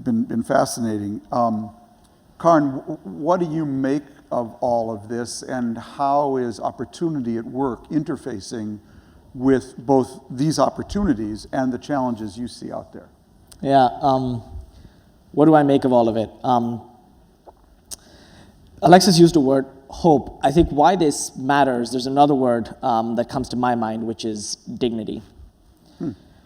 been fascinating. Karan, what do you make of all of this, and how is opportunity at work interfacing with both these opportunities and the challenges you see out there? Yeah, what do I make of all of it? Alexis used the word hope. I think why this matters, there's another word that comes to my mind, which is dignity.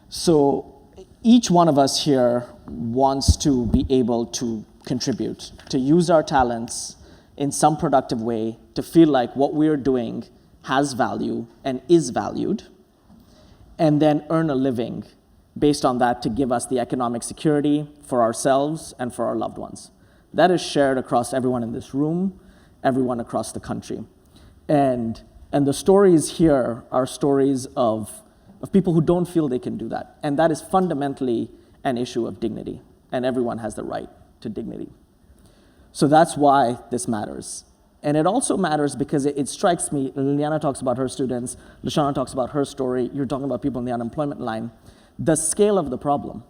So each one of us here wants to be able to contribute, to use our talents in some productive way, to feel like what we're doing has value and is valued, and then earn a living based on that to give us the economic security for ourselves and for our loved ones. That is shared across everyone in this room, everyone across the country. And the stories here are stories of people who don't feel they can do that. And that is fundamentally an issue of dignity, and everyone has the right to dignity. So that's why this matters. And it also matters because it strikes me, Liliana talks about her students, Lashana talks about her story, you're talking about people in the unemployment line. The scale of the problem.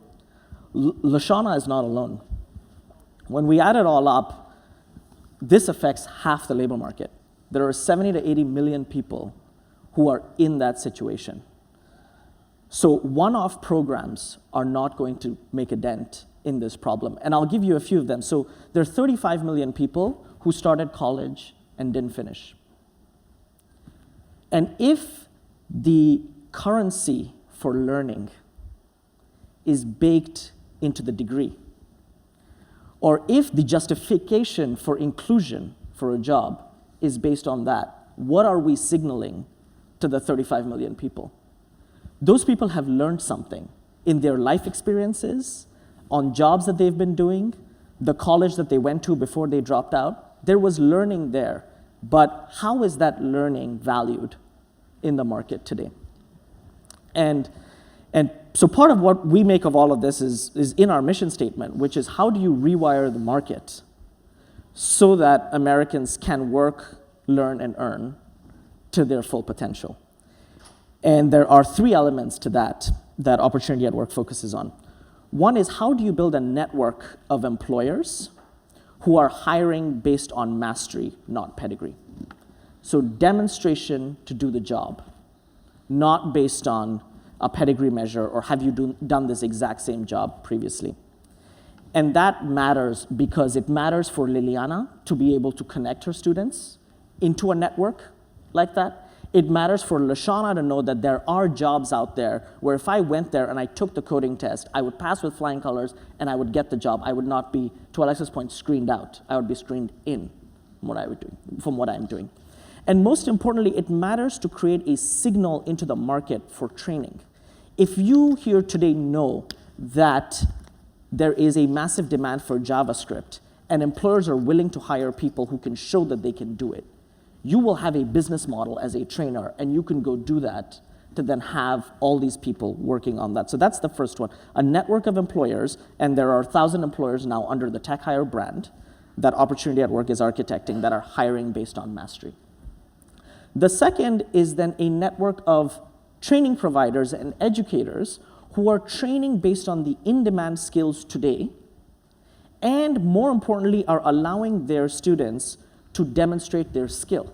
Lashana is not alone. When we add it all up, this affects half the labor market. There are 70 to 80 million people who are in that situation. So one-off programs are not going to make a dent in this problem. And I'll give you a few of them. So there are 35 million people who started college and didn't finish. And if the currency for learning is baked into the degree, or if the justification for inclusion for a job is based on that, what are we signaling to the 35 million people? Those people have learned something in their life experiences, on jobs that they've been doing, the college that they went to before they dropped out. There was learning there, but how is that learning valued in the market today? And so part of what we make of all of this is in our mission statement, which is how do you rewire the market so that Americans can work, learn, and earn to their full potential? And there are three elements to that Opportunity at Work focuses on. One is how do you build a network of employers who are hiring based on mastery, not pedigree? So demonstration to do the job, not based on a pedigree measure or have you done this exact same job previously. And that matters because it matters for Liliana to be able to connect her students into a network like that. It matters for Lashana to know that there are jobs out there where if I went there and I took the coding test, I would pass with flying colors and I would get the job. I would not be, to Alexa's point, screened out. I would be screened in from what I'm doing. And most importantly, it matters to create a signal into the market for training. If you here today know that there is a massive demand for JavaScript and employers are willing to hire people who can show that they can do it, you will have a business model as a trainer, and you can go do that to then have all these people working on that. So that's the first one, a network of employers, and there are 1,000 employers now under the Tech Hire brand that Opportunity at Work is architecting that are hiring based on mastery. The second is then a network of training providers and educators who are training based on the in-demand skills today, and more importantly, are allowing their students to demonstrate their skill.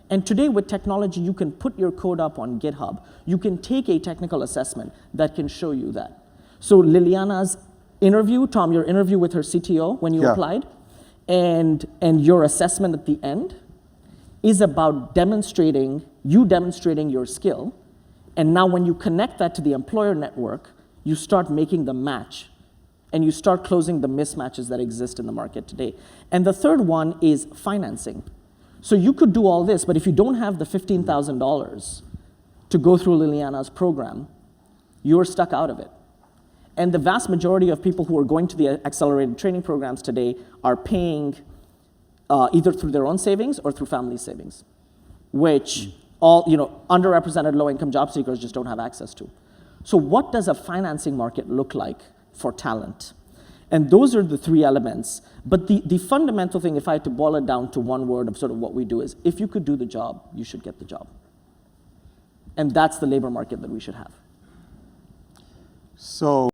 And today with technology, you can put your code up on GitHub. You can take a technical assessment that can show you that. So Liliana's interview, Tom, your interview with her CTO when you applied, and your assessment at the end is about demonstrating your skill. And now when you connect that to the employer network, you start making the match and you start closing the mismatches that exist in the market today. And the third one is financing. So you could do all this, but if you don't have the $15,000 to go through Liliana's program, you're stuck out of it. And the vast majority of people who are going to the accelerated training programs today are paying either through their own savings or through family savings, which all underrepresented low-income job seekers just don't have access to. So what does a financing market look like for talent? And those are the three elements. But the fundamental thing, if I had to boil it down to one word of sort of what we do, is if you could do the job, you should get the job. And that's the labor market that we should have. So